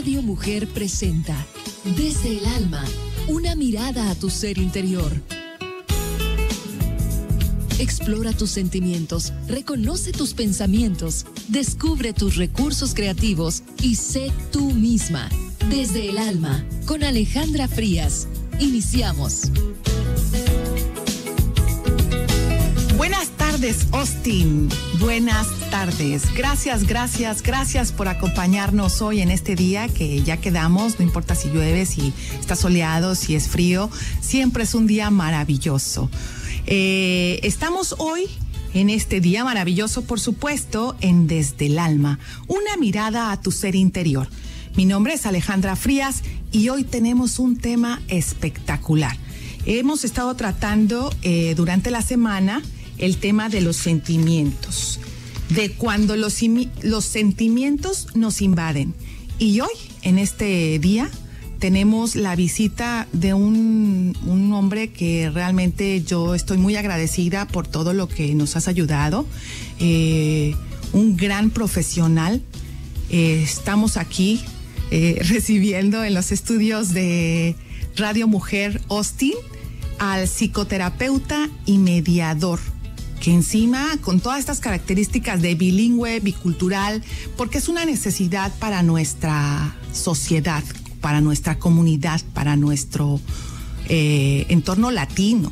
Radio Mujer presenta Desde el Alma, una mirada a tu ser interior. Explora tus sentimientos, reconoce tus pensamientos, descubre tus recursos creativos y sé tú misma. Desde el Alma, con Alejandra Frías. Iniciamos. Buenas tardes, Austin. Buenas tardes. Gracias por acompañarnos hoy en este día que ya quedamos. No importa si llueve, si está soleado, si es frío. Siempre es un día maravilloso. Estamos hoy en este día maravilloso, por supuesto, en Desde el Alma, una mirada a tu ser interior. Mi nombre es Alejandra Frías y hoy tenemos un tema espectacular. Hemos estado tratando durante la semana el tema de los sentimientos, de cuando los sentimientos nos invaden. Y hoy, en este día, tenemos la visita de un hombre que realmente yo estoy muy agradecida por todo lo que nos has ayudado, un gran profesional. Estamos aquí recibiendo en los estudios de Radio Mujer Austin al psicoterapeuta y mediador, que encima con todas estas características de bilingüe, bicultural, porque es una necesidad para nuestra sociedad, para nuestra comunidad, para nuestro entorno latino.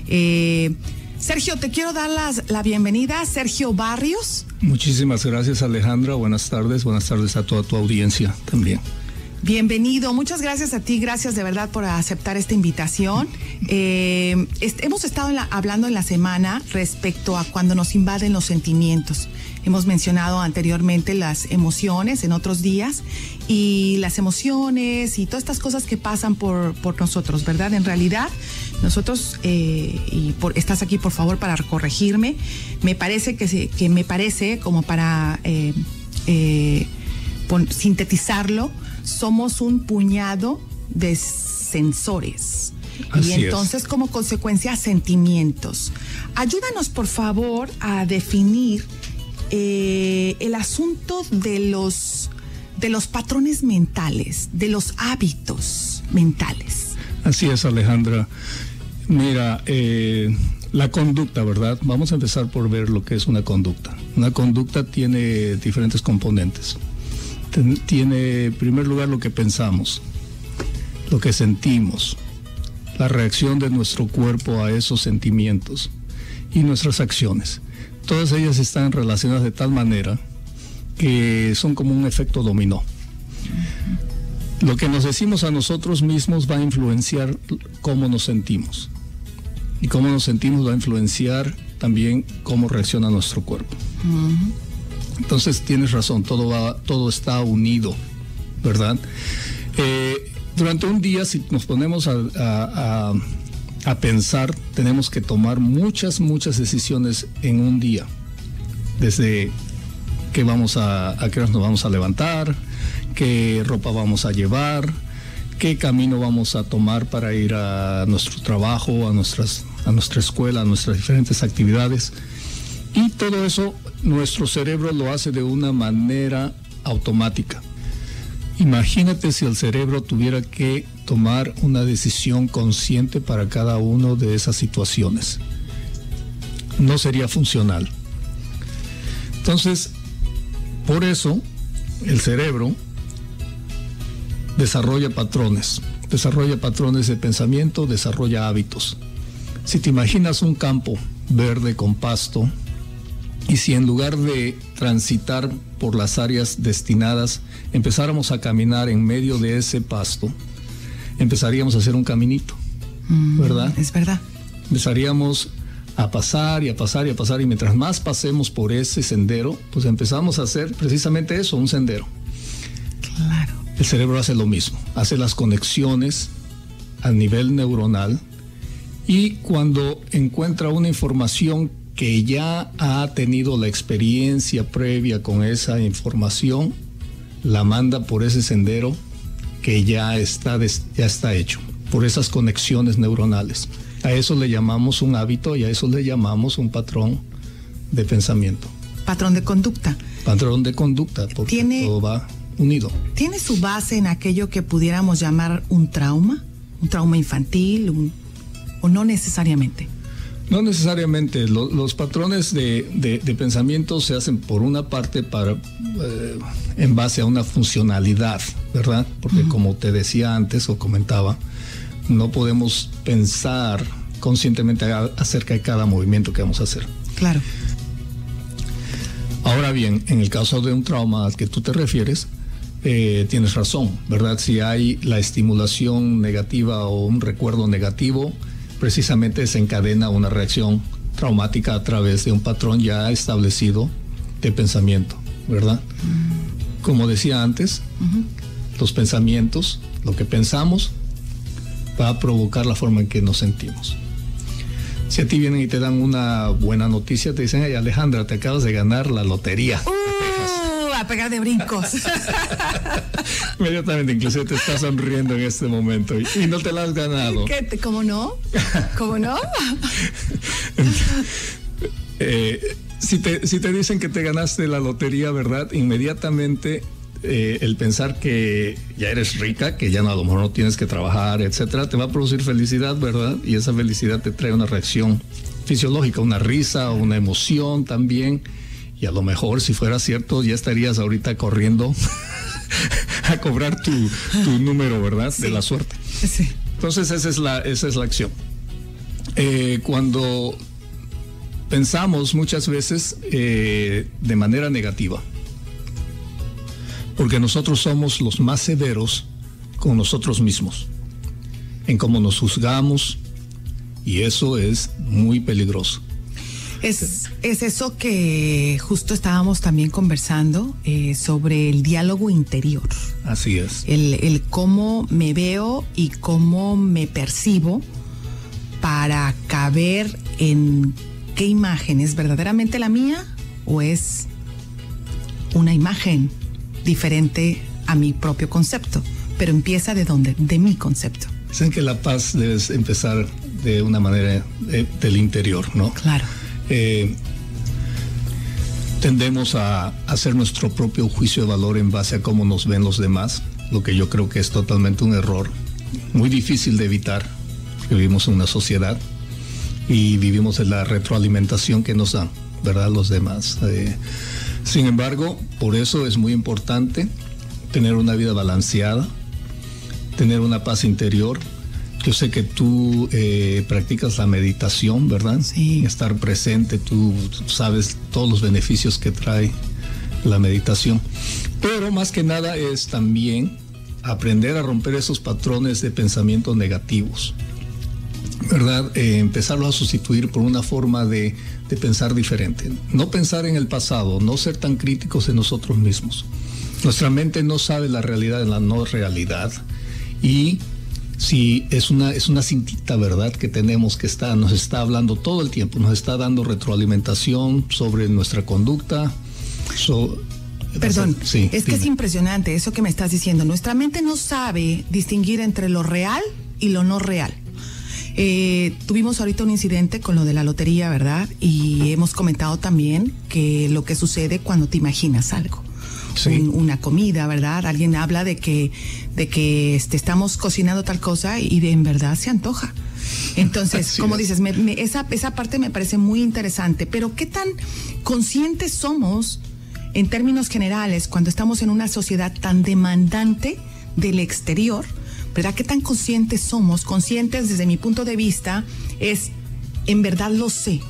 Sergio, te quiero dar la bienvenida. Sergio Barrios. Muchísimas gracias, Alejandra. Buenas tardes a toda tu audiencia también. Bienvenido, muchas gracias a ti, gracias de verdad por aceptar esta invitación. Hemos estado hablando en la semana respecto a cuando nos invaden los sentimientos. Hemos mencionado anteriormente las emociones en otros días y las emociones y todas estas cosas que pasan por nosotros, ¿verdad? En realidad, nosotros, estás aquí por favor para corregirme, me parece que me parece como para sintetizarlo, somos un puñado de sensores. Así y entonces, como consecuencia, sentimientos. Ayúdanos, por favor, a definir el asunto de los patrones mentales, de los hábitos mentales. Así es, Alejandra. Mira, la conducta, ¿verdad? Vamos a empezar por ver lo que es una conducta. Una conducta tiene diferentes componentes. Tiene, en primer lugar, lo que pensamos, lo que sentimos, la reacción de nuestro cuerpo a esos sentimientos y nuestras acciones. Todas ellas están relacionadas de tal manera que son como un efecto dominó. Lo que nos decimos a nosotros mismos va a influenciar cómo nos sentimos. Y cómo nos sentimos va a influenciar también cómo reacciona nuestro cuerpo. Entonces tienes razón, todo está unido, ¿verdad? Durante un día, si nos ponemos a pensar, tenemos que tomar muchas decisiones en un día. Desde a qué horas nos vamos a levantar, qué ropa vamos a llevar, qué camino vamos a tomar para ir a nuestro trabajo, a nuestra escuela, a nuestras diferentes actividades. Y todo eso nuestro cerebro lo hace de una manera automática. Imagínate si el cerebro tuviera que tomar una decisión consciente para cada una de esas situaciones. No sería funcional. Entonces, por eso el cerebro desarrolla patrones de pensamiento, desarrolla hábitos. Si te imaginas un campo verde con pasto, y si en lugar de transitar por las áreas destinadas, empezáramos a caminar en medio de ese pasto, empezaríamos a hacer un caminito, ¿verdad? Es verdad. Empezaríamos a pasar y a pasar y a pasar, y mientras más pasemos por ese sendero, pues empezamos a hacer precisamente eso, un sendero. Claro. El cerebro hace lo mismo, hace las conexiones a nivel neuronal, y cuando encuentra una información que ya ha tenido la experiencia previa con esa información, la manda por ese sendero que ya está hecho, por esas conexiones neuronales. A eso le llamamos un hábito y a eso le llamamos un patrón de pensamiento. Patrón de conducta. Patrón de conducta, porque todo va unido. ¿Tiene su base en aquello que pudiéramos llamar un trauma infantil, o no necesariamente? No necesariamente. Los patrones de pensamiento se hacen por una parte en base a una funcionalidad, ¿verdad? Porque como te decía antes o comentaba, no podemos pensar conscientemente acerca de cada movimiento que vamos a hacer. Claro. Ahora bien, en el caso de un trauma al que tú te refieres, tienes razón, ¿verdad? Si hay la estimulación negativa o un recuerdo negativo, precisamente desencadena una reacción traumática a través de un patrón ya establecido de pensamiento, ¿verdad? Como decía antes, los pensamientos, lo que pensamos, va a provocar la forma en que nos sentimos. Si a ti vienen y te dan una buena noticia, te dicen: hey, Alejandra, te acabas de ganar la lotería. A pegar de brincos. Inmediatamente, inclusive te estás sonriendo en este momento y no te la has ganado. ¿Cómo no? ¿Cómo no? Si te dicen que te ganaste la lotería, ¿verdad? Inmediatamente el pensar que ya eres rica, que ya no, a lo mejor no tienes que trabajar, etcétera, te va a producir felicidad, ¿verdad? Y esa felicidad te trae una reacción fisiológica, una risa, una emoción también. Y a lo mejor, si fuera cierto, ya estarías ahorita corriendo a cobrar tu número, ¿verdad? Sí. De la suerte. Sí. Entonces, esa es la acción. Cuando pensamos muchas veces de manera negativa, porque nosotros somos los más severos con nosotros mismos, en cómo nos juzgamos, y eso es muy peligroso. Es eso que justo estábamos también conversando sobre el diálogo interior. Así es. El cómo me veo y cómo me percibo para caber en qué imagen es verdaderamente la mía o es una imagen diferente a mi propio concepto. Pero empieza ¿de dónde? De mi concepto. Dicen que la paz debe empezar de una manera del interior, ¿no? Claro. Tendemos a hacer nuestro propio juicio de valor en base a cómo nos ven los demás, lo que yo creo que es totalmente un error, muy difícil de evitar, porque vivimos en una sociedad y vivimos en la retroalimentación que nos dan, ¿verdad?, los demás. Sin embargo, por eso es muy importante tener una vida balanceada, tener una paz interior. Yo sé que tú practicas la meditación, ¿verdad? Sí. Estar presente, tú sabes todos los beneficios que trae la meditación. Pero más que nada es también aprender a romper esos patrones de pensamiento negativos, ¿verdad? Empezarlos a sustituir por una forma de pensar diferente. No pensar en el pasado, no ser tan críticos en nosotros mismos. Nuestra mente no sabe la realidad en la no realidad, y sí, es una cintita, ¿verdad?, que tenemos, que nos está hablando todo el tiempo, nos está dando retroalimentación sobre nuestra conducta. Perdón, sí, es que es impresionante eso que me estás diciendo. Nuestra mente no sabe distinguir entre lo real y lo no real. Tuvimos ahorita un incidente con lo de la lotería, ¿verdad? Y hemos comentado también que lo que sucede cuando te imaginas algo. Sí. Una comida, ¿verdad? Alguien habla de que estamos cocinando tal cosa y en verdad se antoja. Entonces, como dices, esa parte me parece muy interesante. Pero ¿qué tan conscientes somos en términos generales cuando estamos en una sociedad tan demandante del exterior, ¿verdad? ¿Qué tan conscientes somos? Conscientes, desde mi punto de vista, es: en verdad lo sé,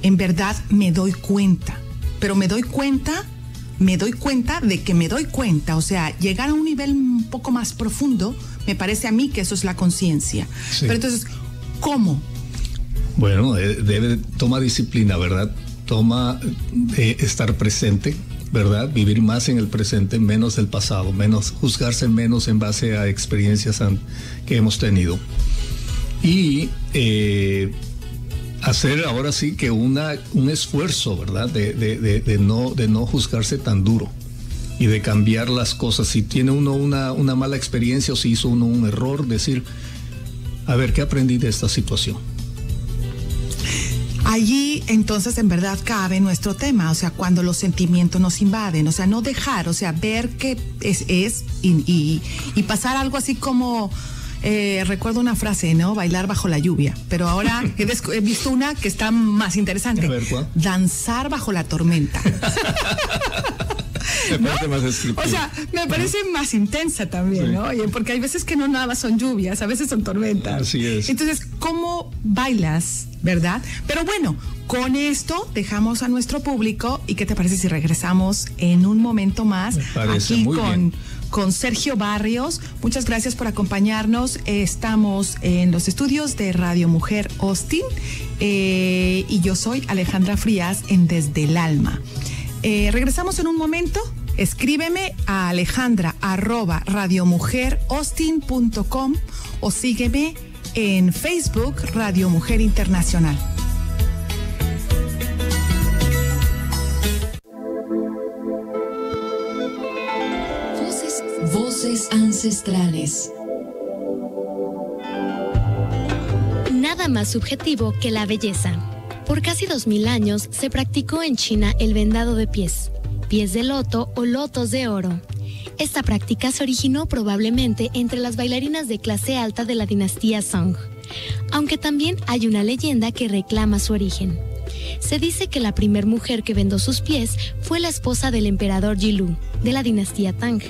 en verdad me doy cuenta, pero me doy cuenta de que me doy cuenta. O sea, llegar a un nivel un poco más profundo, me parece a mí que eso es la conciencia. Sí. Pero entonces, ¿cómo? Bueno, toma disciplina, ¿verdad? Toma estar presente, ¿verdad? Vivir más en el presente, menos del pasado, juzgarse menos en base a experiencias que hemos tenido. Y hacer ahora sí que un esfuerzo, ¿verdad? De no juzgarse tan duro y de cambiar las cosas. Si tiene uno una mala experiencia o si hizo uno un error, decir: a ver, ¿qué aprendí de esta situación? Allí entonces en verdad cabe nuestro tema, o sea, cuando los sentimientos nos invaden, o sea, no dejar, o sea, ver que es y pasar algo así como, recuerdo una frase, ¿no? Bailar bajo la lluvia, pero ahora he visto una que está más interesante. A ver, ¿cuál? Danzar bajo la tormenta. Me parece más descriptivo. O sea, me parece más intensa también, sí, ¿no? Oye, porque hay veces que no nada son lluvias, a veces son tormentas. Así es. Entonces, ¿cómo bailas, verdad? Pero bueno, con esto dejamos a nuestro público. ¿Y qué te parece si regresamos en un momento más aquí con Sergio Barrios? Muchas gracias por acompañarnos. Estamos en los estudios de Radio Mujer Austin y yo soy Alejandra Frías en Desde el Alma. Regresamos en un momento. Escríbeme a alejandra@radiomujeraustin.com o sígueme en Facebook Radio Mujer Internacional. Voces ancestrales. Nada más subjetivo que la belleza. Por casi 2000 años se practicó en China el vendado de pies de loto o lotos de oro. Esta práctica se originó probablemente entre las bailarinas de clase alta de la dinastía Song, aunque también hay una leyenda que reclama su origen. Se dice que la primer mujer que vendó sus pies fue la esposa del emperador Yilu, de la dinastía Tang,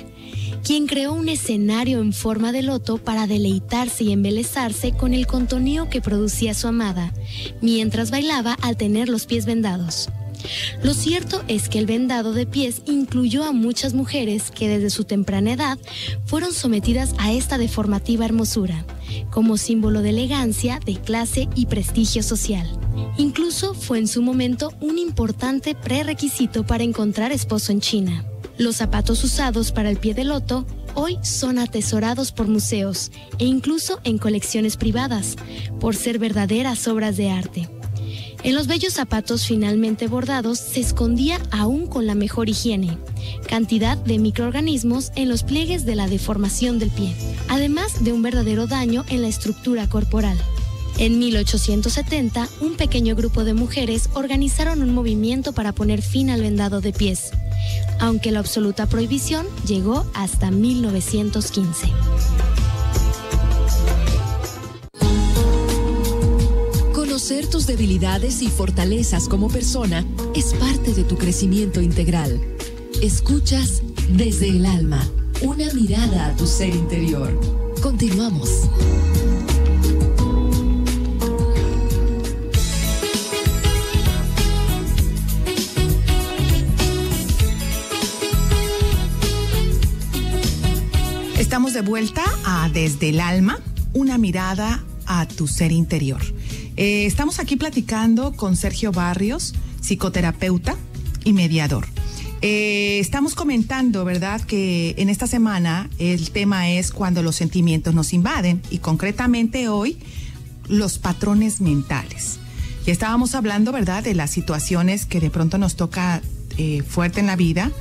quien creó un escenario en forma de loto para deleitarse y embelezarse con el contoneo que producía su amada, mientras bailaba al tener los pies vendados. Lo cierto es que el vendado de pies incluyó a muchas mujeres que desde su temprana edad fueron sometidas a esta deformativa hermosura, como símbolo de elegancia, de clase y prestigio social. Incluso fue en su momento un importante prerequisito para encontrar esposo en China. Los zapatos usados para el pie de loto hoy son atesorados por museos e incluso en colecciones privadas, por ser verdaderas obras de arte. En los bellos zapatos finalmente bordados se escondía, aún con la mejor higiene, cantidad de microorganismos en los pliegues de la deformación del pie, además de un verdadero daño en la estructura corporal. En 1870, un pequeño grupo de mujeres organizaron un movimiento para poner fin al vendado de pies, aunque la absoluta prohibición llegó hasta 1915. Conocer tus debilidades y fortalezas como persona es parte de tu crecimiento integral. Escuchas Desde el Alma, una mirada a tu ser interior. Continuamos. Estamos de vuelta a Desde el Alma, una mirada a tu ser interior. Estamos aquí platicando con Sergio Barrios, psicoterapeuta y mediador. Estamos comentando, ¿verdad?, que en esta semana el tema es cuando los sentimientos nos invaden y concretamente hoy los patrones mentales. Y estábamos hablando, ¿verdad?, de las situaciones que de pronto nos toca fuerte en la vida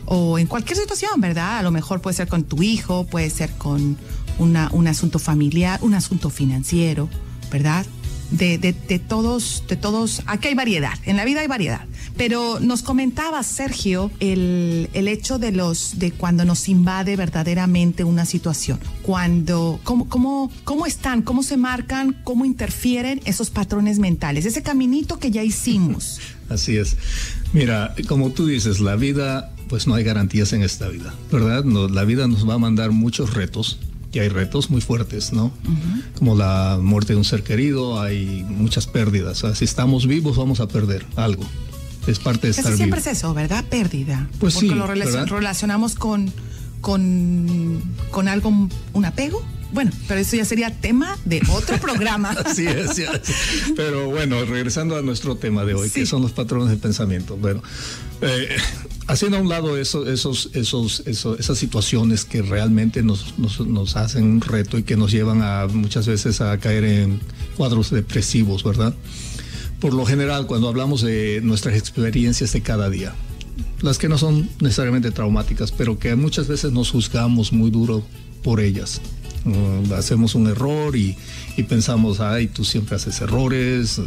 o en cualquier situación, ¿verdad? A lo mejor puede ser con tu hijo, puede ser con un asunto familiar, un asunto financiero, ¿verdad? De todos, aquí hay variedad, en la vida hay variedad. Pero nos comentaba Sergio el hecho de cuando nos invade verdaderamente una situación, cómo están, cómo se marcan, cómo interfieren esos patrones mentales, ese caminito que ya hicimos. Así es. Mira, como tú dices, la vida, pues no hay garantías en esta vida, ¿verdad? La vida nos va a mandar muchos retos. Y hay retos muy fuertes, ¿no? Uh-huh. Como la muerte de un ser querido, hay muchas pérdidas. O sea, si estamos vivos, vamos a perder algo. Es parte de estar vivo. Siempre es eso, ¿verdad? Pérdida. Pues porque sí, lo relacionamos con algo, un apego. Bueno, pero eso ya sería tema de otro programa. Así es, sí. Pero bueno, regresando a nuestro tema de hoy, sí, que son los patrones de pensamiento. Bueno, haciendo a un lado esas situaciones que realmente nos hacen un reto y que nos llevan muchas veces a caer en cuadros depresivos, ¿verdad? Por lo general, cuando hablamos de nuestras experiencias de cada día, las que no son necesariamente traumáticas, pero que muchas veces nos juzgamos muy duro por ellas. Hacemos un error y pensamos, ay, tú siempre haces errores,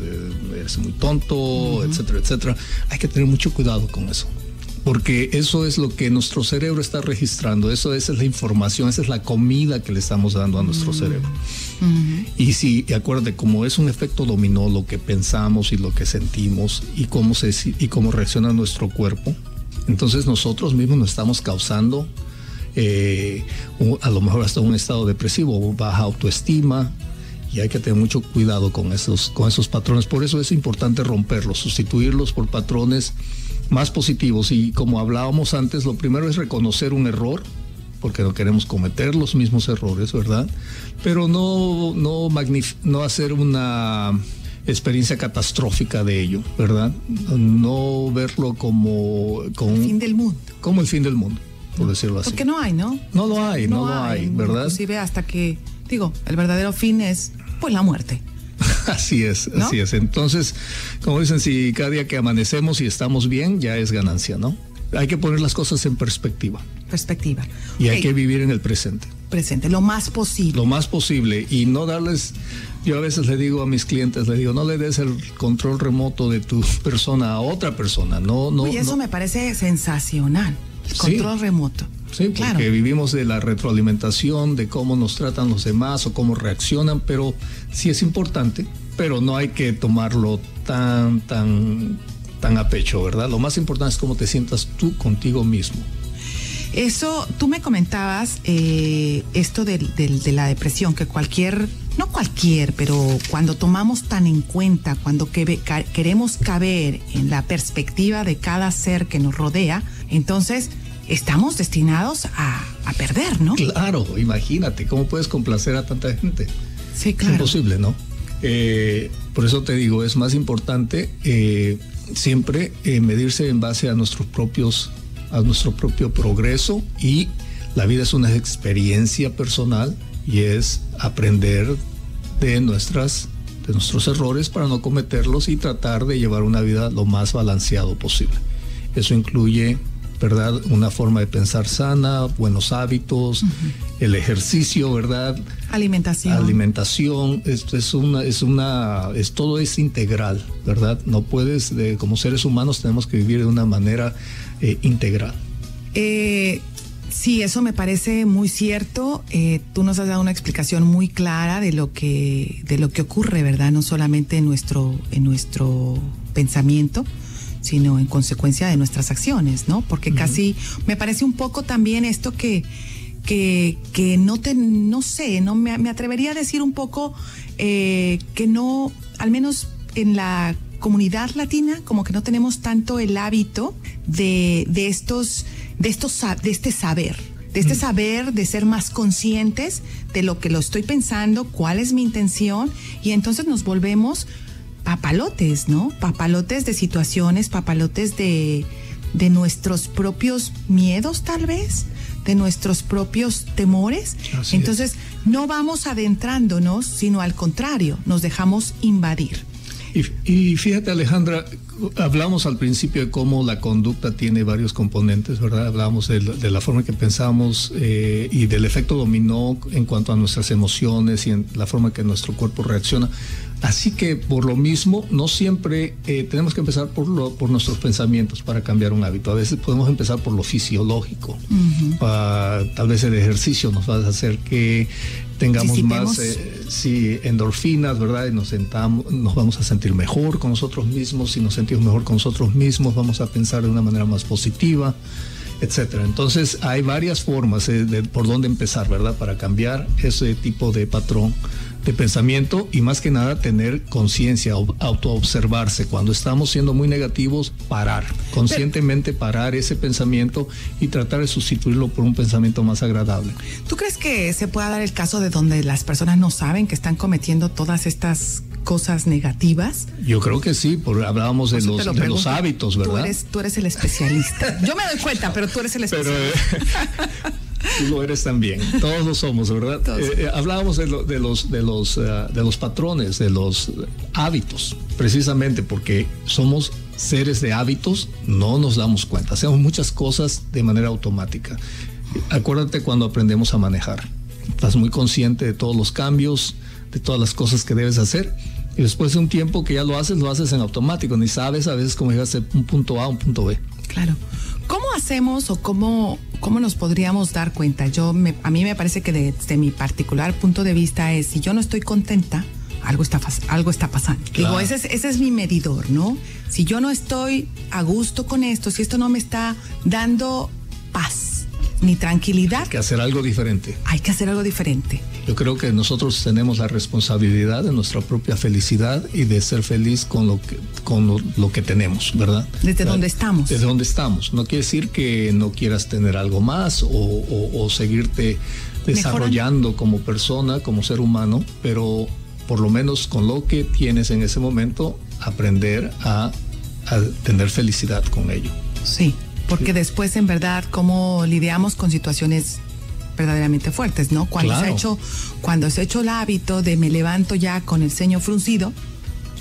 eres muy tonto, etcétera, etcétera. Hay que tener mucho cuidado con eso, porque eso es lo que nuestro cerebro está registrando, esa es la información, esa es la comida que le estamos dando a nuestro cerebro. Y acuérdate, como es un efecto dominó, lo que pensamos y lo que sentimos y cómo reacciona nuestro cuerpo, entonces nosotros mismos nos estamos causando a lo mejor hasta un estado depresivo, baja autoestima, y hay que tener mucho cuidado con esos patrones. Por eso es importante romperlos, sustituirlos por patrones más positivos. Y como hablábamos antes, lo primero es reconocer un error, porque no queremos cometer los mismos errores, ¿verdad? Pero no hacer una experiencia catastrófica de ello, ¿verdad? No verlo como el fin del mundo. Como el fin del mundo, por decirlo así. Porque no hay, ¿no? No lo hay, ¿verdad? Inclusive hasta que, el verdadero fin es, pues, la muerte. Así es, ¿no? Así es. Entonces, como dicen, si cada día que amanecemos y estamos bien, ya es ganancia, ¿no? Hay que poner las cosas en perspectiva. Y hay que vivir en el presente. Lo más posible. Lo más posible. Y no darles, yo a veces le digo a mis clientes, no le des el control remoto de tu persona a otra persona. Eso me parece sensacional. El control remoto. Sí, porque vivimos de la retroalimentación, de cómo nos tratan los demás o cómo reaccionan, pero sí es importante, pero no hay que tomarlo tan a pecho, ¿verdad? Lo más importante es cómo te sientas tú contigo mismo. Eso, tú me comentabas esto de la depresión, que no cualquier, pero cuando tomamos tan en cuenta, cuando queremos caber en la perspectiva de cada ser que nos rodea, entonces estamos destinados a perder, ¿no? Claro, imagínate, ¿cómo puedes complacer a tanta gente? Sí, claro. Es imposible, ¿no? Por eso te digo, es más importante siempre medirse en base a nuestro propio progreso, y la vida es una experiencia personal y es aprender de nuestros errores para no cometerlos y tratar de llevar una vida lo más balanceado posible. Eso incluye, ¿verdad?, una forma de pensar sana, buenos hábitos, el ejercicio, ¿verdad? Alimentación, todo es integral, ¿verdad? No puedes, como seres humanos tenemos que vivir de una manera integral. Sí, eso me parece muy cierto. Tú nos has dado una explicación muy clara de lo que ocurre, ¿verdad? No solamente en nuestro pensamiento, sino en consecuencia de nuestras acciones, ¿no? Porque casi me parece un poco también esto que me atrevería a decir un poco que no, al menos en la comunidad latina, como que no tenemos tanto el hábito de este saber, de ser más conscientes de lo que lo estoy pensando, cuál es mi intención, y entonces nos volvemos papalotes, ¿no? Papalotes de situaciones, papalotes de nuestros propios miedos, tal vez, de nuestros propios temores. Entonces, no vamos adentrándonos, sino al contrario, nos dejamos invadir. Y fíjate, Alejandra, hablamos al principio de cómo la conducta tiene varios componentes, ¿verdad? Hablamos de la forma en que pensamos y del efecto dominó en cuanto a nuestras emociones y en la forma en que nuestro cuerpo reacciona. Así que por lo mismo, no siempre tenemos que empezar por nuestros pensamientos para cambiar un hábito. A veces podemos empezar por lo fisiológico. Tal vez el ejercicio nos va a hacer que tengamos más endorfinas, ¿verdad? Y nos vamos a sentir mejor con nosotros mismos. Si nos sentimos mejor con nosotros mismos, vamos a pensar de una manera más positiva, etcétera. Entonces hay varias formas por dónde empezar, ¿verdad? Para cambiar ese tipo de patrón de pensamiento, y más que nada tener conciencia, autoobservarse. Cuando estamos siendo muy negativos, conscientemente parar ese pensamiento y tratar de sustituirlo por un pensamiento más agradable. ¿Tú crees que se pueda dar el caso de donde las personas no saben que están cometiendo todas estas cosas negativas? Yo creo que sí, porque hablábamos de los hábitos, ¿verdad? Tú eres el especialista. Yo me doy cuenta, pero tú eres el especialista. Tú lo eres también, todos lo somos, ¿verdad? Hablábamos de los patrones, de los hábitos, precisamente porque somos seres de hábitos, no nos damos cuenta, hacemos muchas cosas de manera automática. Acuérdate cuando aprendemos a manejar. estás muy consciente de todos los cambios, de todas las cosas que debes hacer. Y después de un tiempo que ya lo haces en automático, ni sabes a veces cómo llegaste de un punto A a un punto B. Claro. ¿Cómo hacemos o cómo nos podríamos dar cuenta? A mí me parece que desde mi particular punto de vista es, si yo no estoy contenta, algo está pasando. Claro. Digo, ese es mi medidor, ¿no? Si yo no estoy a gusto con esto, si esto no me está dando paz ni tranquilidad, hay que hacer algo diferente. Yo creo que nosotros tenemos la responsabilidad de nuestra propia felicidad y de ser feliz con lo que tenemos, ¿verdad? Desde donde estamos. Desde donde estamos. No quiere decir que no quieras tener algo más o seguirte desarrollando como persona, como ser humano, pero por lo menos con lo que tienes en ese momento, aprender a tener felicidad con ello. Sí, porque después en verdad cómo lidiamos con situaciones verdaderamente fuertes, ¿no? Cuando se ha hecho el hábito de me levanto ya con el ceño fruncido.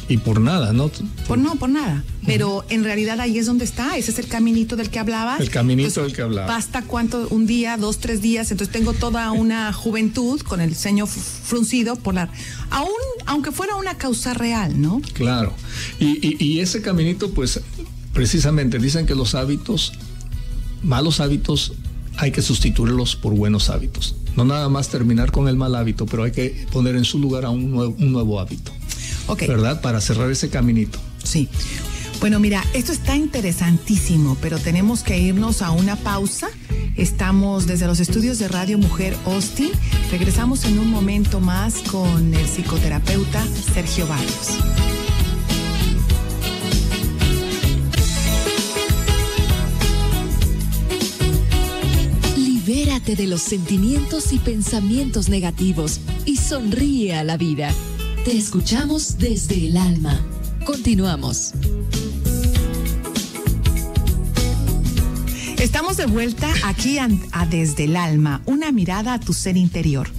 Y por nada, ¿no? Por nada. Pero en realidad ahí es donde está. Ese es el caminito del que hablabas. El caminito del que hablaba. Basta un día, 2, 3 días. Entonces tengo toda una juventud con el ceño fruncido aunque fuera una causa real, ¿no? Claro. Y ese caminito, pues, precisamente dicen que malos hábitos, hay que sustituirlos por buenos hábitos. No nada más terminar con el mal hábito, pero hay que poner en su lugar a un nuevo hábito. Okay. ¿Verdad? Para cerrar ese caminito. Sí. Bueno, mira, esto está interesantísimo, pero tenemos que irnos a una pausa. Estamos desde los estudios de Radio Mujer Austin. Regresamos en un momento más con el psicoterapeuta Sergio Barrios. Libérate de los sentimientos y pensamientos negativos y sonríe a la vida. Te escuchamos desde el alma. Continuamos. Estamos de vuelta aquí a Desde el Alma, una mirada a tu ser interior.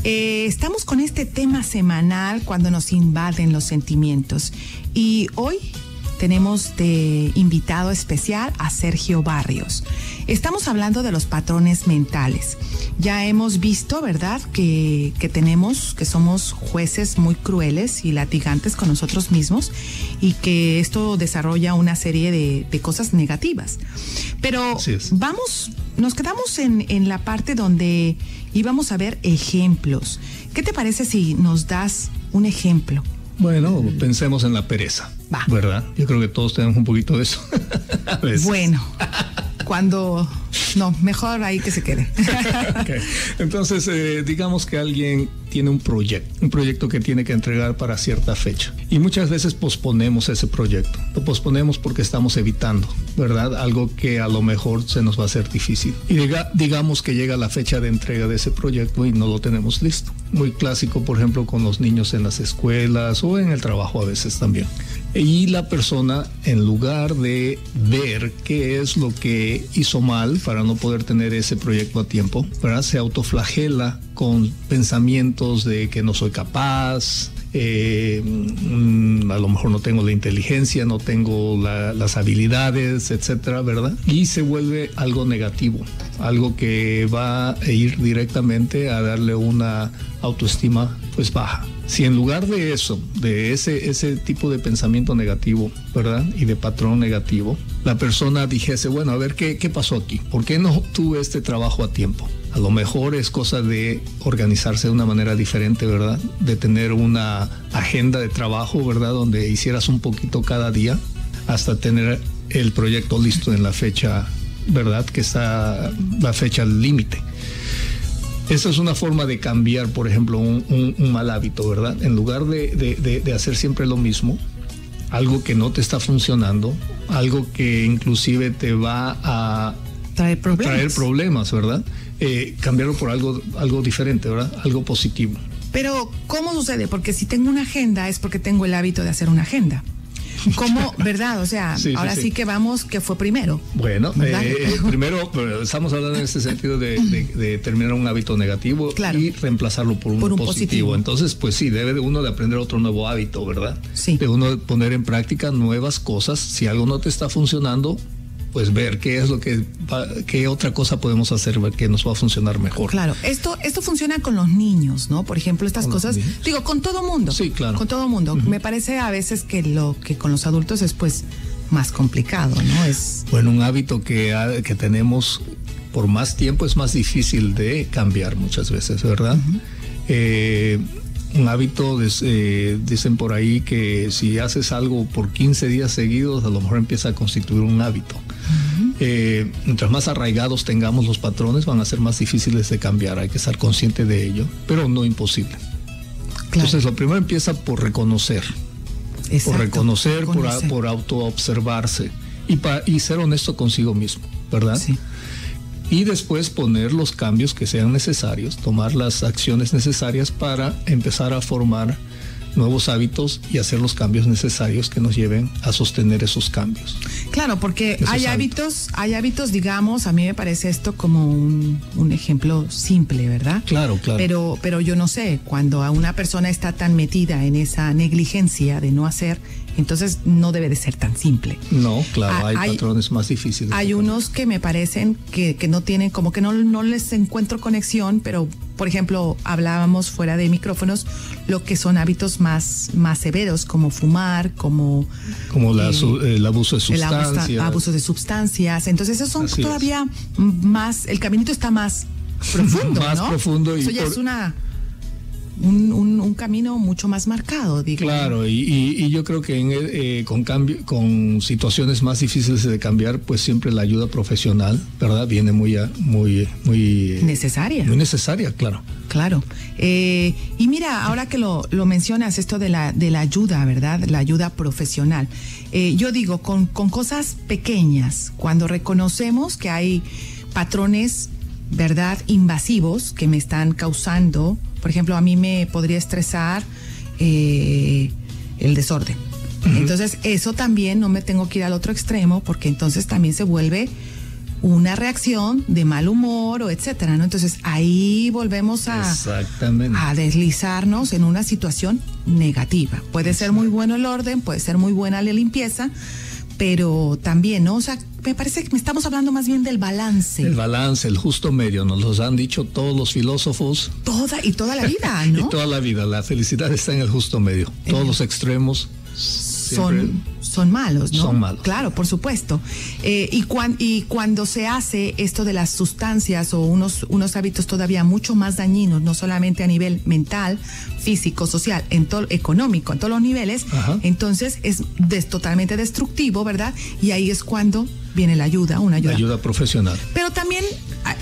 Estamos con este tema semanal cuando nos invaden los sentimientos. Y hoy tenemos de invitado especial a Sergio Barrios. Estamos hablando de los patrones mentales. Ya hemos visto, ¿verdad?, que somos jueces muy crueles y latigantes con nosotros mismos y que esto desarrolla una serie de cosas negativas. Pero nos quedamos en la parte donde íbamos a ver ejemplos. ¿Qué te parece si nos das un ejemplo? Bueno, pensemos en la pereza, ¿verdad? Yo creo que todos tenemos un poquito de eso. A veces. Bueno, mejor ahí que se quede. Okay. Entonces, digamos que alguien tiene un proyecto que tiene que entregar para cierta fecha. Y muchas veces posponemos ese proyecto. Lo posponemos porque estamos evitando, ¿verdad? Algo que a lo mejor se nos va a hacer difícil. Y digamos que llega la fecha de entrega de ese proyecto y no lo tenemos listo. Muy clásico, por ejemplo, con los niños en las escuelas o en el trabajo a veces también. Y la persona, en lugar de ver qué es lo que hizo mal para no poder tener ese proyecto a tiempo, ¿verdad?, se autoflagela con pensamientos de que no soy capaz, a lo mejor no tengo la inteligencia, no tengo las habilidades, etcétera, ¿verdad? Y se vuelve algo negativo, algo que va a ir directamente a darle una autoestima pues baja. Si en lugar de eso, de ese tipo de pensamiento negativo, ¿verdad?, y de patrón negativo, la persona dijese, bueno, a ver, ¿qué pasó aquí? ¿Por qué no tuve este trabajo a tiempo? A lo mejor es cosa de organizarse de una manera diferente, ¿verdad? De tener una agenda de trabajo, ¿verdad?, donde hicieras un poquito cada día hasta tener el proyecto listo en la fecha, ¿verdad?, que está la fecha límite. Esa es una forma de cambiar, por ejemplo, un mal hábito, ¿verdad? En lugar de hacer siempre lo mismo, algo que no te está funcionando, algo que inclusive te va a traer problemas, ¿verdad? Cambiarlo por algo diferente, ¿verdad? Algo positivo. Pero, ¿cómo sucede? Porque si tengo una agenda es porque tengo el hábito de hacer una agenda. ¿Cómo, verdad? O sea, ahora sí que vamos, ¿qué fue primero? Bueno, primero estamos hablando en este sentido de terminar un hábito negativo, claro, y reemplazarlo por un positivo. Entonces, pues sí, debe de uno de aprender otro nuevo hábito, ¿verdad? Sí. De uno poner en práctica nuevas cosas. Si algo no te está funcionando, pues ver qué otra cosa podemos hacer que nos va a funcionar mejor. Claro, esto funciona con los niños, ¿no? Por ejemplo, estas cosas, digo, con todo mundo. Sí, claro. Con todo mundo. Me parece a veces que lo que con los adultos es pues más complicado, ¿no? Bueno, un hábito que tenemos por más tiempo es más difícil de cambiar muchas veces, ¿verdad? Un hábito, dicen por ahí que si haces algo por 15 días seguidos, a lo mejor empieza a constituir un hábito. Mientras más arraigados tengamos los patrones, van a ser más difíciles de cambiar. Hay que estar consciente de ello, pero no imposible. Claro. Entonces, lo primero empieza por reconocer. Exacto. Por reconocer, por autoobservarse y ser honesto consigo mismo, ¿verdad? Sí. Y después poner los cambios que sean necesarios, tomar las acciones necesarias para empezar a formar nuevos hábitos y hacer los cambios necesarios que nos lleven a sostener esos cambios. Claro, porque hay hábitos, digamos, a mí me parece esto como un ejemplo simple, ¿verdad? Claro. Pero yo no sé, cuando a una persona está tan metida en esa negligencia de no hacer, entonces no debe de ser tan simple. No, claro, hay patrones más difíciles. Hay unos que me parecen que no tienen, como que no les encuentro conexión, pero por ejemplo, hablábamos fuera de micrófonos lo que son hábitos más severos, como fumar, como el abuso de sustancias. El abuso de sustancias. Entonces, esos son todavía más, el caminito está más profundo, más ¿no? profundo. Eso ya es un camino mucho más marcado, digo. Claro, y yo creo que con situaciones más difíciles de cambiar, pues siempre la ayuda profesional, ¿verdad? Viene muy necesaria. Muy necesaria, claro. Claro. Y mira, ahora que lo mencionas, esto de la ayuda, ¿verdad? La ayuda profesional. Yo digo, con cosas pequeñas, cuando reconocemos que hay patrones, ¿verdad?, invasivos que me están causando. Por ejemplo, a mí me podría estresar el desorden. Entonces, eso también no me tengo que ir al otro extremo, porque entonces también se vuelve una reacción de mal humor o etcétera, ¿no? Entonces, ahí volvemos a deslizarnos en una situación negativa. Puede ser muy bueno el orden, puede ser muy buena la limpieza, pero también, ¿no? O sea, me parece que estamos hablando más bien del balance. El balance, el justo medio, nos los han dicho todos los filósofos. Toda la vida, ¿no? Y toda la vida, la felicidad está en el justo medio. Todos los extremos son malos, ¿no? Son malos. Claro, por supuesto. Y cuando se hace esto de las sustancias o unos hábitos todavía mucho más dañinos, no solamente a nivel mental, físico, social, económico, en todos los niveles, entonces es totalmente destructivo, ¿verdad? Y ahí es cuando viene la ayuda profesional. Pero también,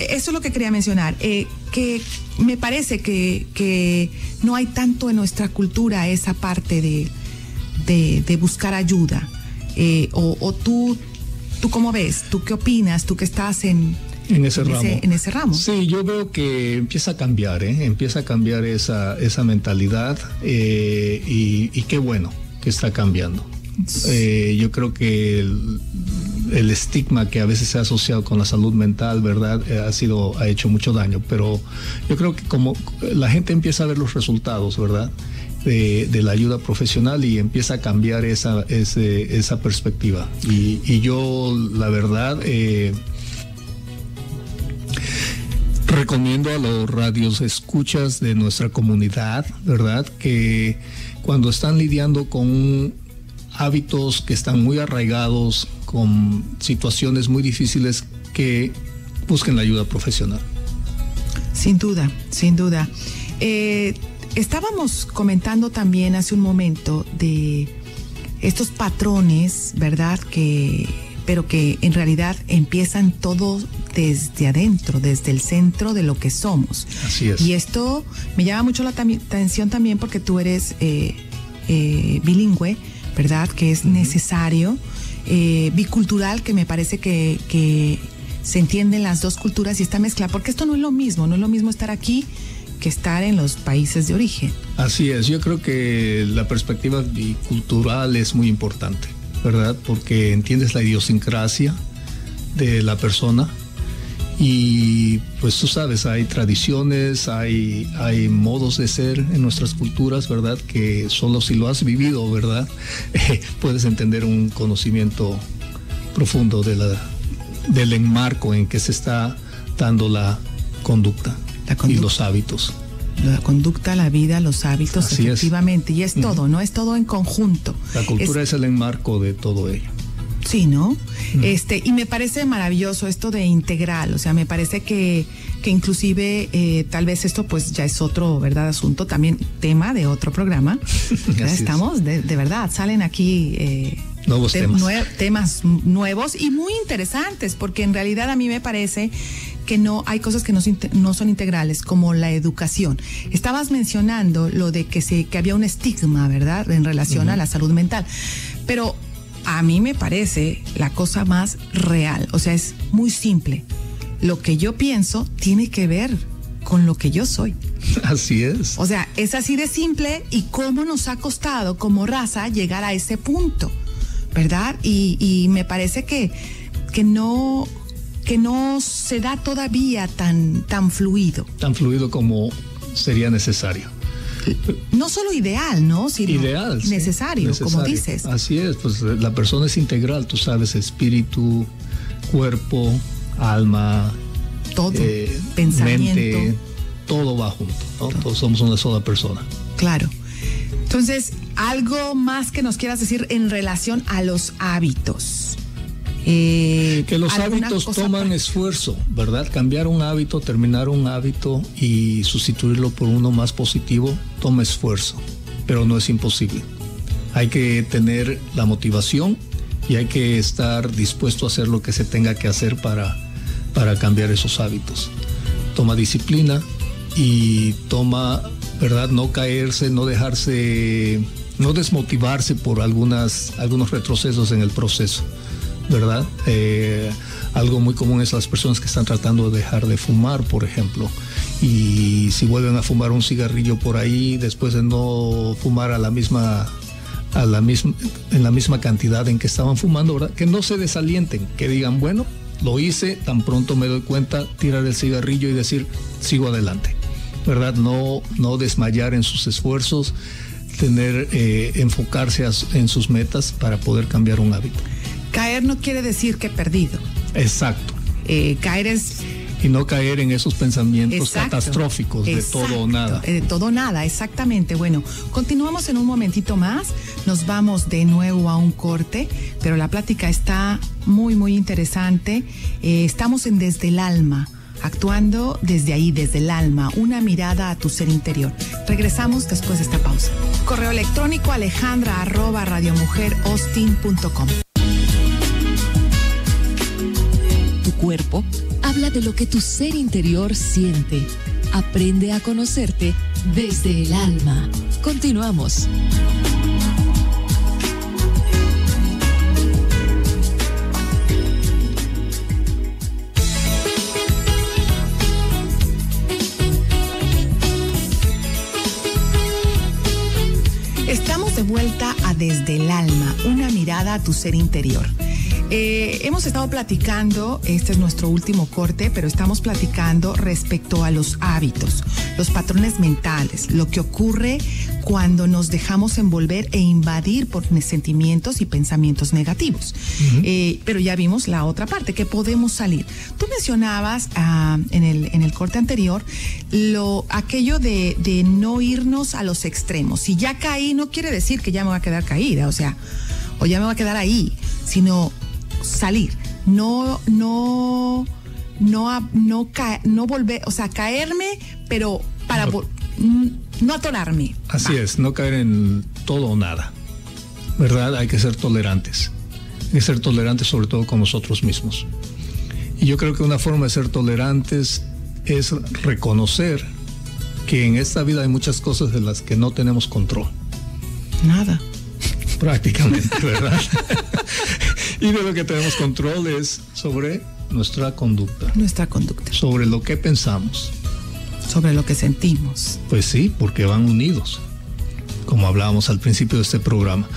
eso es lo que quería mencionar, que me parece que no hay tanto en nuestra cultura esa parte de buscar ayuda, o tú ¿cómo ves? ¿Tú qué opinas? ¿Tú que estás en ese ramo? Sí, yo veo que empieza a cambiar, esa mentalidad, y qué bueno que está cambiando. Yo creo que el estigma que a veces se ha asociado con la salud mental, ¿verdad?, ha hecho mucho daño, pero yo creo que como la gente empieza a ver los resultados, ¿verdad?, de la ayuda profesional, y empieza a cambiar esa perspectiva. Y yo, la verdad, recomiendo a los radioescuchas de nuestra comunidad, ¿verdad?, que cuando están lidiando con hábitos que están muy arraigados, con situaciones muy difíciles, que busquen la ayuda profesional. Sin duda. Estábamos comentando también hace un momento de estos patrones, ¿verdad?, pero que en realidad empiezan todo desde adentro, desde el centro de lo que somos. Así es. Y esto me llama mucho la atención también porque tú eres bilingüe, ¿verdad?, que es necesario, bicultural, que me parece que se entienden las dos culturas y esta mezcla, porque esto no es lo mismo estar aquí que estar en los países de origen. Así es, yo creo que la perspectiva bicultural es muy importante, ¿verdad?, porque entiendes la idiosincrasia de la persona, y pues tú sabes, hay tradiciones, hay modos de ser en nuestras culturas, ¿verdad?, que solo si lo has vivido, ¿verdad?, puedes entender un conocimiento profundo de del enmarco en que se está dando la conducta y los hábitos. La conducta, la vida, los hábitos, así efectivamente. Y es todo, ¿no? Es todo en conjunto. La cultura es el enmarco de todo ello. Sí, ¿no? Y me parece maravilloso esto de integral, o sea, me parece que inclusive tal vez esto pues ya es otro, ¿verdad? Asunto, también tema de otro programa. Ya estamos, de verdad, salen aquí nuevos temas nuevos y muy interesantes, porque en realidad a mí me parece que no hay cosas que no son integrales, como la educación. Estabas mencionando lo de que había un estigma, ¿verdad?, en relación a la salud mental, pero a mí me parece la cosa más real, o sea, es muy simple. Lo que yo pienso tiene que ver con lo que yo soy. Así es. O sea, es así de simple, y cómo nos ha costado como raza llegar a ese punto, ¿verdad? Y me parece que no se da todavía tan fluido. Tan fluido como sería necesario. No solo ideal, ¿no? Sino ideal, necesario, como dices. Así es, pues la persona es integral, tú sabes, espíritu, cuerpo, alma, todo, pensamiento. Mente, todo va junto, ¿no? Todos somos una sola persona. Claro. Entonces, algo más que nos quieras decir en relación a los hábitos. Que los hábitos toman esfuerzo, ¿verdad? Cambiar un hábito, terminar un hábito y sustituirlo por uno más positivo toma esfuerzo, pero no es imposible. Hay que tener la motivación y hay que estar dispuesto a hacer lo que se tenga que hacer para cambiar esos hábitos. Toma disciplina y toma, ¿verdad?, no caerse, no dejarse, no desmotivarse por algunos retrocesos en el proceso, ¿verdad? Algo muy común es las personas que están tratando de dejar de fumar, por ejemplo, y si vuelven a fumar un cigarrillo por ahí, después de no fumar en la misma cantidad en que estaban fumando, ¿verdad?, que no se desalienten, que digan, bueno, lo hice, tan pronto me doy cuenta, tirar el cigarrillo y decir, sigo adelante, ¿verdad? No desmayar en sus esfuerzos, enfocarse en sus metas para poder cambiar un hábito. Caer no quiere decir que he perdido. Exacto. Caer es... Y no caer en esos pensamientos catastróficos de todo o nada. De todo o nada, exactamente. Bueno, continuamos en un momentito más. Nos vamos de nuevo a un corte, pero la plática está muy, muy interesante. Estamos en Desde el Alma, actuando desde ahí, desde el alma, una mirada a tu ser interior. Regresamos después de esta pausa. Correo electrónico alejandra@radiomujeraustin.com. Tu cuerpo habla de lo que tu ser interior siente. Aprende a conocerte desde el alma. Continuamos. Estamos de vuelta a Desde el Alma, una mirada a tu ser interior. Hemos estado platicando, este es nuestro último corte, pero estamos platicando respecto a los hábitos, los patrones mentales, lo que ocurre cuando nos dejamos envolver e invadir por sentimientos y pensamientos negativos. Pero ya vimos la otra parte, que podemos salir. Tú mencionabas en el corte anterior aquello de no irnos a los extremos. Si ya caí, no quiere decir que ya me voy a quedar caída, o ya me voy a quedar ahí, sino salir, no volver, o sea, caerme, pero para no atorarme. Así es, no caer en todo o nada, ¿verdad? Hay que ser tolerantes. Hay que ser tolerantes sobre todo con nosotros mismos. Y yo creo que una forma de ser tolerantes es reconocer que en esta vida hay muchas cosas de las que no tenemos control. Nada. Prácticamente, ¿verdad? Y de lo que tenemos control es sobre nuestra conducta. Nuestra conducta. Sobre lo que pensamos. Sobre lo que sentimos. Pues sí, porque van unidos, como hablábamos al principio de este programa.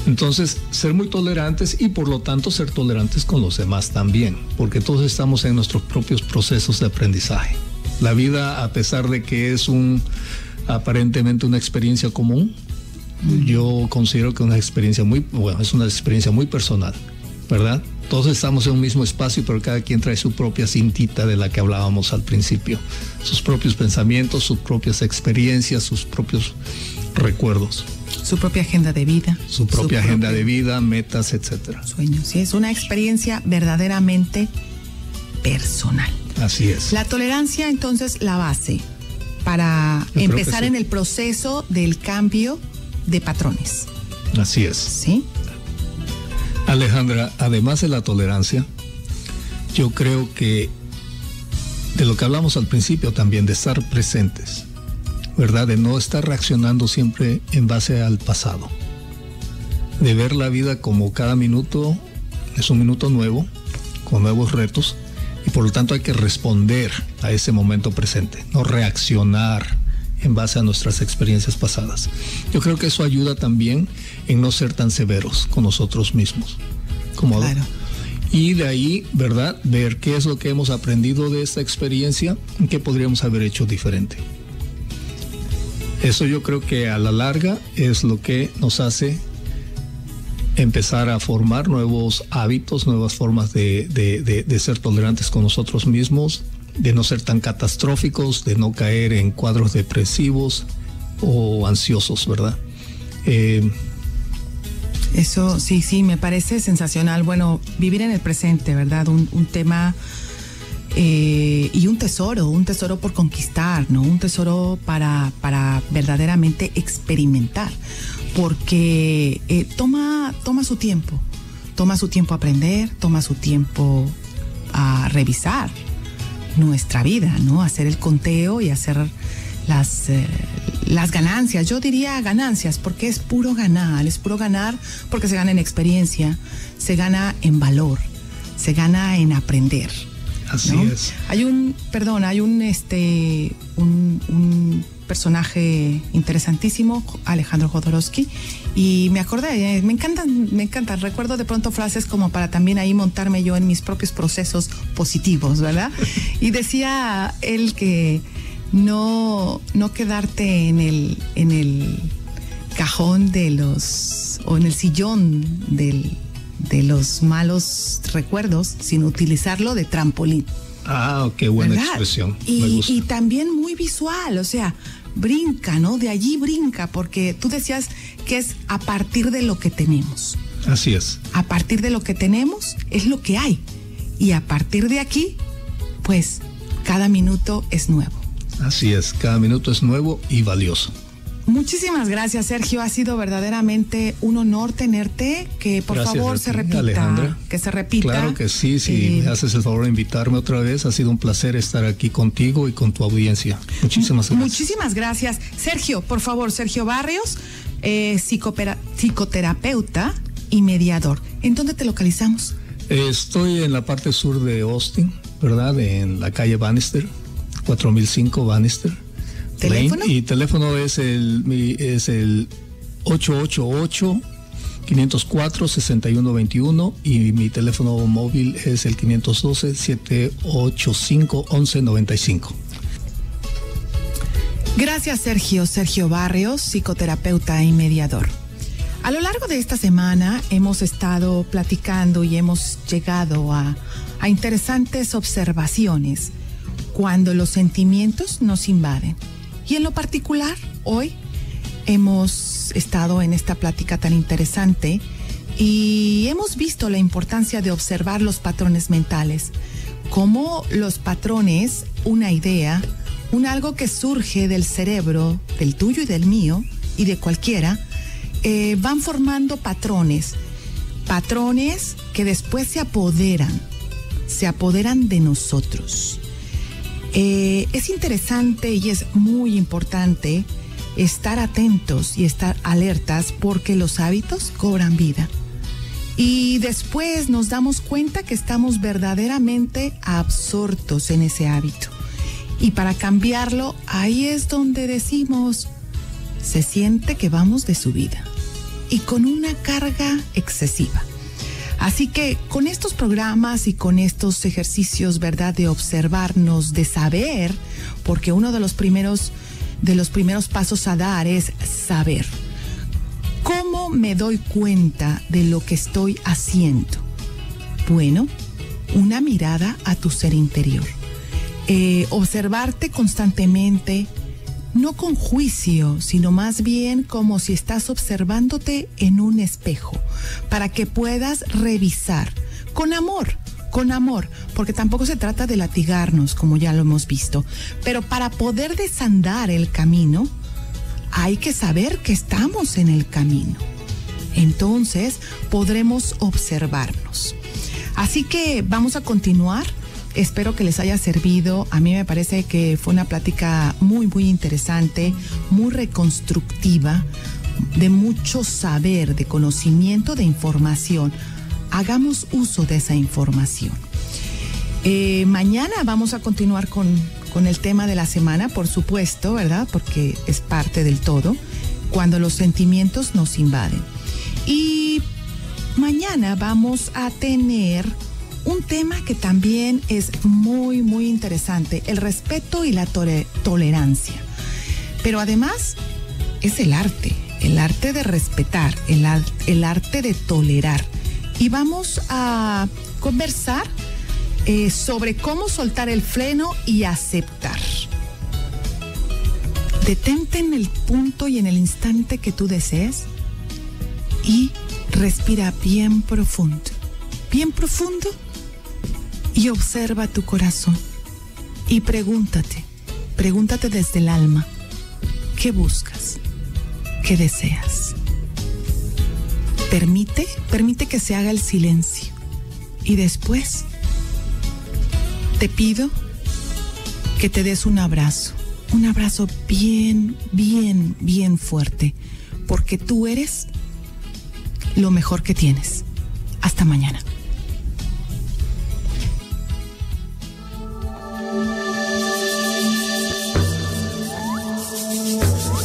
Entonces, ser muy tolerantes y por lo tanto ser tolerantes con los demás también, porque todos estamos en nuestros propios procesos de aprendizaje. La vida, a pesar de que es aparentemente una experiencia común, yo considero que es una experiencia muy personal. ¿verdad? Todos estamos en un mismo espacio, pero cada quien trae su propia cintita de la que hablábamos al principio. Sus propios pensamientos, sus propias experiencias, sus propios recuerdos. Su propia agenda de vida. Su propia agenda de vida, metas, etcétera. Sueños, sí, es una experiencia verdaderamente personal. Así es. La tolerancia, entonces, la base para empezar en el proceso del cambio de patrones. Así es. ¿Sí? Alejandra, además de la tolerancia, yo creo que de lo que hablamos al principio también, de estar presentes, ¿verdad? De no estar reaccionando siempre en base al pasado. De ver la vida como cada minuto es un minuto nuevo, con nuevos retos, y por lo tanto hay que responder a ese momento presente, no reaccionar en base a nuestras experiencias pasadas. Yo creo que eso ayuda también en no ser tan severos con nosotros mismos. Claro. Y de ahí, ¿verdad? Ver qué es lo que hemos aprendido de esta experiencia y qué podríamos haber hecho diferente. Eso yo creo que a la larga es lo que nos hace empezar a formar nuevos hábitos, nuevas formas de ser tolerantes con nosotros mismos, de no ser tan catastróficos, de no caer en cuadros depresivos o ansiosos, ¿verdad? Eso sí, me parece sensacional. Bueno, vivir en el presente, ¿verdad? Un tema y un tesoro por conquistar, ¿no? Un tesoro para verdaderamente experimentar, porque toma su tiempo a aprender, toma su tiempo a revisar nuestra vida, ¿no? Hacer el conteo y hacer las ganancias. Yo diría ganancias, porque es puro ganar porque se gana en experiencia, se gana en valor, se gana en aprender. Así ¿no? es. Hay un personaje interesantísimo, Alejandro Jodorowsky, y me acordé, me encanta, recuerdo de pronto frases como para también ahí montarme yo en mis propios procesos positivos, ¿verdad? Y decía él que no quedarte en el cajón o en el sillón de los malos recuerdos, sino utilizarlo de trampolín. Ah, qué buena ¿verdad? expresión. Y también muy visual, o sea, brinca, ¿no? De allí brinca, porque tú decías que es a partir de lo que tenemos. Así es. A partir de lo que tenemos es lo que hay. Y a partir de aquí, pues, cada minuto es nuevo. Así es, cada minuto es nuevo y valioso. Muchísimas gracias, Sergio. Ha sido verdaderamente un honor tenerte. Que por Gracias favor a ti, se repita. Alejandra. Que se repita. Claro que sí, si me haces el favor de invitarme otra vez. Ha sido un placer estar aquí contigo y con tu audiencia. Muchísimas gracias. Muchísimas gracias. Sergio, por favor, Sergio Barrios, psicoterapeuta y mediador. ¿En dónde te localizamos? Estoy en la parte sur de Austin, ¿verdad? En la calle Bannister, 4005 Bannister. ¿Teléfono? Lane, y teléfono es el 888-504-6121 y mi teléfono móvil es el 512-785-1195. Gracias, Sergio. Sergio Barrios, psicoterapeuta y mediador. A lo largo de esta semana hemos estado platicando y hemos llegado a interesantes observaciones cuando los sentimientos nos invaden. Y en lo particular, hoy hemos estado en esta plática tan interesante y hemos visto la importancia de observar los patrones mentales, cómo los patrones, una idea, algo que surge del cerebro, del tuyo y del mío y de cualquiera, van formando patrones que después se apoderan de nosotros. Es interesante y es muy importante estar atentos y estar alertas, porque los hábitos cobran vida. Y después nos damos cuenta que estamos verdaderamente absortos en ese hábito. Y para cambiarlo, ahí es donde decimos, se siente que vamos de subida y con una carga excesiva. Así que con estos programas y con estos ejercicios, ¿verdad?, de observarnos, de saber, porque uno de los primeros pasos a dar es saber. ¿Cómo me doy cuenta de lo que estoy haciendo? Bueno, una mirada a tu ser interior. Observarte constantemente, no con juicio, sino más bien como si estás observándote en un espejo, para que puedas revisar con amor, porque tampoco se trata de latigarnos, como ya lo hemos visto, pero para poder desandar el camino, hay que saber que estamos en el camino. Entonces, podremos observarnos. Así que vamos a continuar. Espero que les haya servido. A mí me parece que fue una plática muy, muy interesante, muy reconstructiva, de mucho saber, de conocimiento, de información. Hagamos uso de esa información. Mañana vamos a continuar con el tema de la semana, por supuesto, ¿verdad? Porque es parte del todo, cuando los sentimientos nos invaden. Y mañana vamos a tener un tema que también es muy, muy interesante, el respeto y la tolerancia. Pero además es el arte de respetar, el arte de tolerar. Y vamos a conversar sobre cómo soltar el freno y aceptar. Detente en el punto y en el instante que tú desees y respira bien profundo y observa tu corazón y pregúntate desde el alma, ¿qué buscas? ¿Qué deseas? Permite que se haga el silencio y después te pido que te des un abrazo bien, bien, bien fuerte, porque tú eres lo mejor que tienes. Hasta mañana.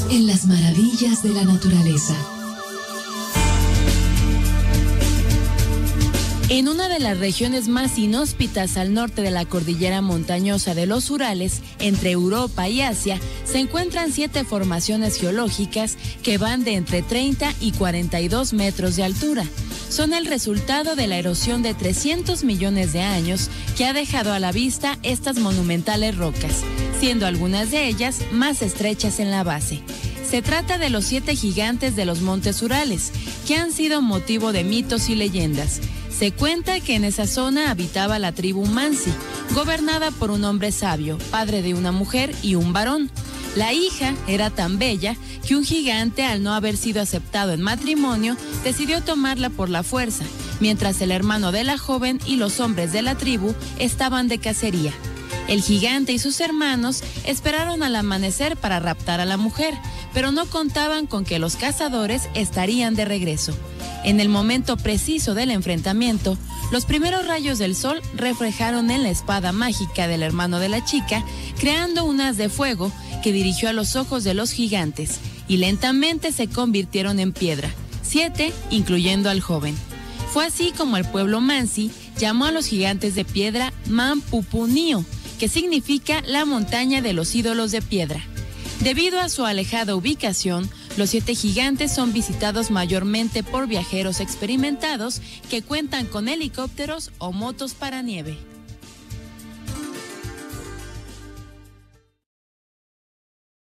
En las maravillas de la naturaleza. En una de las regiones más inhóspitas al norte de la cordillera montañosa de los Urales, entre Europa y Asia, se encuentran 7 formaciones geológicas que van de entre 30 y 42 metros de altura. Son el resultado de la erosión de 300 millones de años que ha dejado a la vista estas monumentales rocas, siendo algunas de ellas más estrechas en la base. Se trata de los 7 gigantes de los montes Urales, que han sido motivo de mitos y leyendas. Se cuenta que en esa zona habitaba la tribu Mansi, gobernada por un hombre sabio, padre de una mujer y un varón. La hija era tan bella que un gigante, al no haber sido aceptado en matrimonio, decidió tomarla por la fuerza, mientras el hermano de la joven y los hombres de la tribu estaban de cacería. El gigante y sus hermanos esperaron al amanecer para raptar a la mujer, pero no contaban con que los cazadores estarían de regreso. En el momento preciso del enfrentamiento, los primeros rayos del sol reflejaron en la espada mágica del hermano de la chica, creando un haz de fuego que dirigió a los ojos de los gigantes, y lentamente se convirtieron en piedra, 7, incluyendo al joven. Fue así como el pueblo Mansi llamó a los gigantes de piedra Manpupunio, que significa la montaña de los ídolos de piedra. Debido a su alejada ubicación, los 7 gigantes son visitados mayormente por viajeros experimentados que cuentan con helicópteros o motos para nieve.